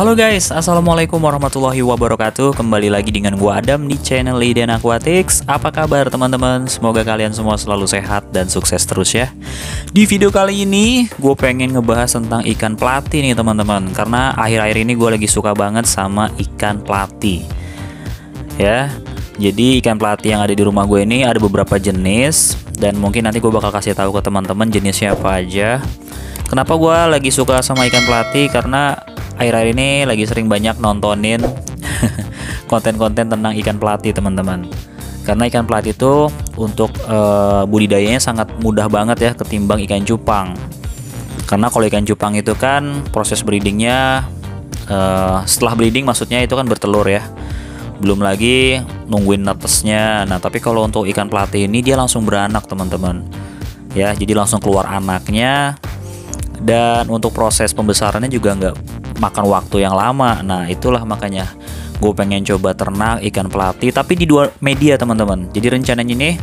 Halo guys, assalamualaikum warahmatullahi wabarakatuh. Kembali lagi dengan gua Adam di channel Lidian Aquatics. Apa kabar teman-teman? Semoga kalian semua selalu sehat dan sukses terus ya. Di video kali ini gue pengen ngebahas tentang ikan platy nih teman-teman. Karena akhir-akhir ini gue lagi suka banget sama ikan platy. Ya, jadi ikan platy yang ada di rumah gue ini ada beberapa jenis, dan mungkin nanti gue bakal kasih tahu ke teman-teman jenisnya apa aja. Kenapa gue lagi suka sama ikan platy? Karena akhir-akhir ini lagi sering banyak nontonin konten-konten tentang ikan platy teman-teman. Karena ikan platy itu untuk budidayanya sangat mudah banget ya ketimbang ikan cupang. Karena kalau ikan cupang itu kan proses breedingnya setelah breeding maksudnya itu kan bertelur ya. Belum lagi nungguin netesnya. Nah tapi kalau untuk ikan platy ini dia langsung beranak teman-teman. Ya jadi langsung keluar anaknya. Dan untuk proses pembesarannya juga nggak makan waktu yang lama. Nah itulah makanya gue pengen coba ternak ikan platy tapi di dua media teman-teman. Jadi rencananya ini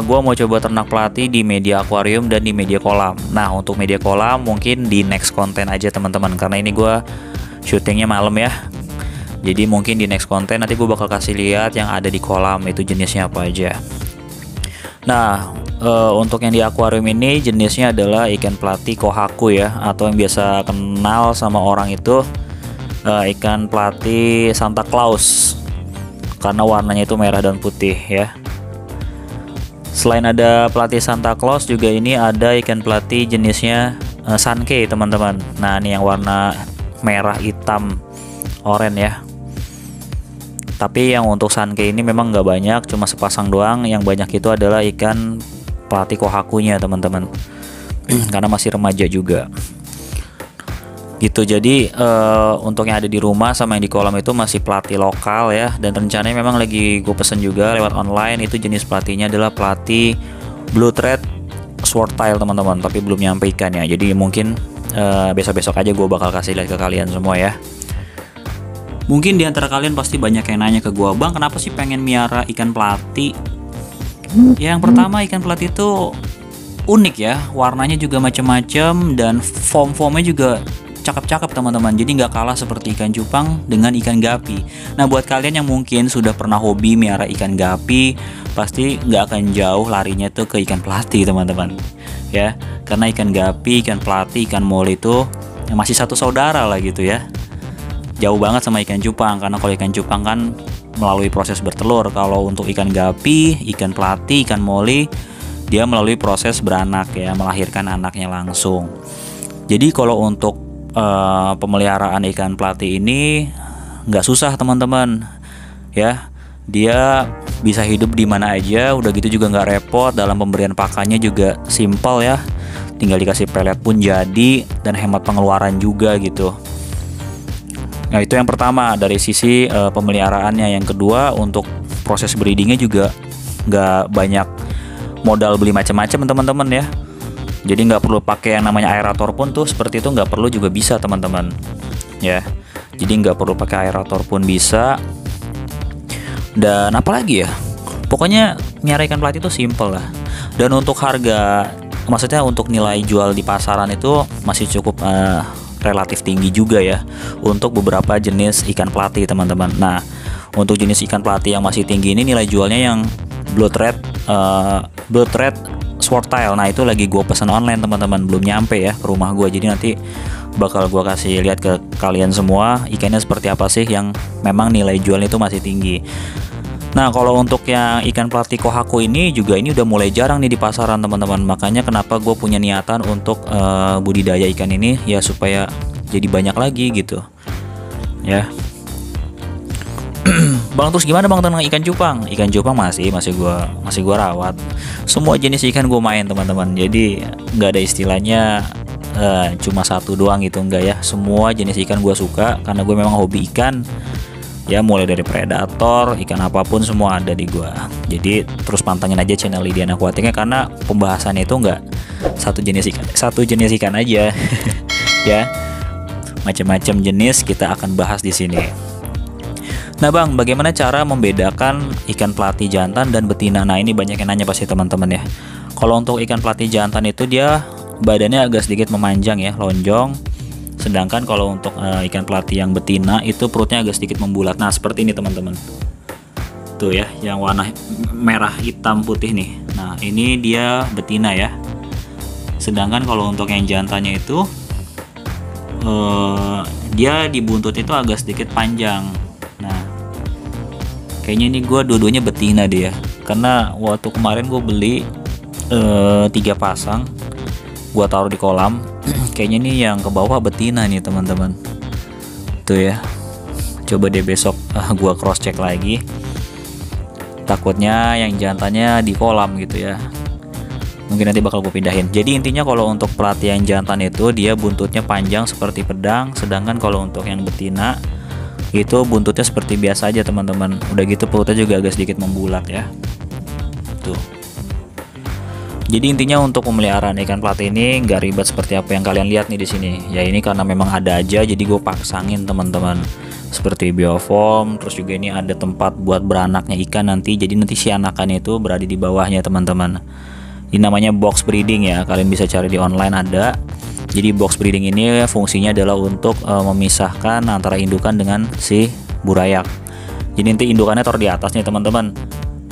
gue mau coba ternak platy di media akuarium dan di media kolam. Nah untuk media kolam mungkin di next konten aja teman-teman, karena ini gue syutingnya malam ya. Jadi mungkin di next konten nanti gue bakal kasih lihat yang ada di kolam itu jenisnya apa aja. Nah untuk yang di akuarium ini jenisnya adalah ikan platy kohaku ya, atau yang biasa kenal sama orang itu ikan platy Santa Claus, karena warnanya itu merah dan putih ya. Selain ada platy Santa Claus juga ini ada ikan platy jenisnya Sankey teman-teman. Nah ini yang warna merah hitam oranye ya. Tapi yang untuk Sankey ini memang nggak banyak, cuma sepasang doang. Yang banyak itu adalah ikan platy kohakunya teman-teman. Karena masih remaja juga gitu. Jadi untuk yang ada di rumah sama yang di kolam itu masih platy lokal ya. Dan rencananya memang lagi gue pesen juga lewat online. Itu jenis platynya adalah platy blue thread swordtail teman-teman, tapi belum nyampe ikannya. Jadi mungkin besok-besok aja gue bakal kasih lihat ke kalian semua ya. Mungkin di antara kalian pasti banyak yang nanya ke gua, "Bang, kenapa sih pengen miara ikan platy?" Yang pertama, ikan platy itu unik ya, warnanya juga macam-macam dan form-formnya juga cakep-cakep teman-teman. Jadi nggak kalah seperti ikan cupang dengan ikan gapi. Nah buat kalian yang mungkin sudah pernah hobi miara ikan gapi, pasti nggak akan jauh larinya tuh ke ikan platy teman-teman ya. Karena ikan gapi, ikan platy, ikan mole itu masih satu saudara lah gitu ya. Jauh banget sama ikan cupang, karena kalau ikan cupang kan melalui proses bertelur. Kalau untuk ikan gapi, ikan platy, ikan mole, dia melalui proses beranak ya, melahirkan anaknya langsung. Jadi kalau untuk pemeliharaan ikan platy ini nggak susah teman-teman ya. Dia bisa hidup di mana aja, udah gitu juga nggak repot. Dalam pemberian pakannya juga simple ya, tinggal dikasih pelet pun jadi, dan hemat pengeluaran juga gitu. Nah itu yang pertama dari sisi pemeliharaannya. Yang kedua untuk proses breedingnya juga nggak banyak modal beli macam-macam teman-teman ya. Jadi nggak perlu pakai yang namanya aerator pun tuh, seperti itu nggak perlu juga bisa teman-teman ya. Jadi nggak perlu pakai aerator pun bisa. Dan apalagi ya, pokoknya miara ikan platy itu simple lah. Dan untuk harga, maksudnya untuk nilai jual di pasaran itu masih cukup relatif tinggi juga ya untuk beberapa jenis ikan platy teman-teman. Nah untuk jenis ikan platy yang masih tinggi ini nilai jualnya yang blue thread swordtail. Nah itu lagi gue pesan online teman-teman, belum nyampe ya ke rumah gue. Jadi nanti bakal gue kasih lihat ke kalian semua ikannya seperti apa sih yang memang nilai jualnya itu masih tinggi. Nah kalau untuk yang ikan platy kohaku ini juga ini udah mulai jarang nih di pasaran teman-teman. Makanya kenapa gue punya niatan untuk budidaya ikan ini ya, supaya jadi banyak lagi gitu ya. Bang terus gimana bang tentang ikan cupang? Ikan cupang masih gua rawat. Semua jenis ikan gue main teman-teman. Jadi nggak ada istilahnya cuma satu doang gitu, enggak ya. Semua jenis ikan gue suka karena gue memang hobi ikan. Ya mulai dari predator, ikan apapun semua ada di gua. Jadi terus pantengin aja channel Lidian Aquatics karena pembahasannya itu nggak satu jenis ikan aja ya. Macam-macam jenis kita akan bahas di sini. Nah bang, bagaimana cara membedakan ikan platy jantan dan betina? Nah ini banyak yang nanya pasti teman-teman ya. Kalau untuk ikan platy jantan itu dia badannya agak sedikit memanjang ya, lonjong. Sedangkan kalau untuk ikan pelati yang betina itu perutnya agak sedikit membulat. Nah, seperti ini teman-teman. Tuh ya, yang warna merah hitam putih nih. Nah, ini dia betina ya. Sedangkan kalau untuk yang jantannya itu dia di buntut itu agak sedikit panjang. Nah, kayaknya ini gue dua-duanya betina dia. Karena waktu kemarin gue beli 3 pasang, gue taruh di kolam. Kayaknya nih yang ke bawah betina nih teman-teman. Tuh ya. Coba deh besok gua cross check lagi. Takutnya yang jantannya di kolam gitu ya. Mungkin nanti bakal gue pindahin. Jadi intinya kalau untuk pelati yang jantan itu dia buntutnya panjang seperti pedang, sedangkan kalau untuk yang betina itu buntutnya seperti biasa aja teman-teman. Udah gitu perutnya juga agak sedikit membulat ya. Tuh. Jadi intinya untuk pemeliharaan ikan pelati ini nggak ribet seperti apa yang kalian lihat nih di sini. Ya ini karena memang ada aja, jadi gue paksangin teman-teman. Seperti biofoam, terus juga ini ada tempat buat beranaknya ikan nanti. Jadi nanti si anakannya itu berada di bawahnya teman-teman. Ini namanya box breeding ya. Kalian bisa cari di online ada. Jadi box breeding ini fungsinya adalah untuk memisahkan antara indukan dengan si burayak. Jadi nanti indukannya taruh di atas nih teman-teman.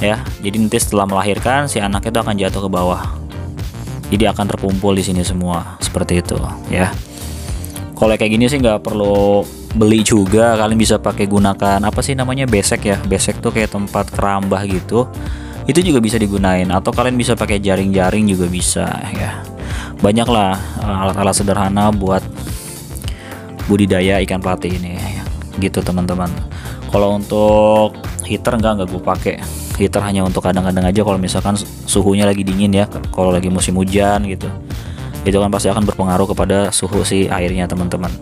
Ya, jadi nanti setelah melahirkan si anak itu akan jatuh ke bawah. Jadi akan terkumpul di sini semua seperti itu ya. Kalau kayak gini sih nggak perlu beli juga, kalian bisa pakai gunakan apa sih namanya besek ya. Besek tuh kayak tempat kerambah gitu. Itu juga bisa digunain atau kalian bisa pakai jaring-jaring juga bisa ya. Banyak lah alat-alat sederhana buat budidaya ikan pelati ini ya. Gitu teman-teman. Kalau untuk heater enggak gue pakai. Heater hanya untuk kadang-kadang aja kalau misalkan suhunya lagi dingin ya, kalau lagi musim hujan gitu. Itu kan pasti akan berpengaruh kepada suhu si airnya teman-teman.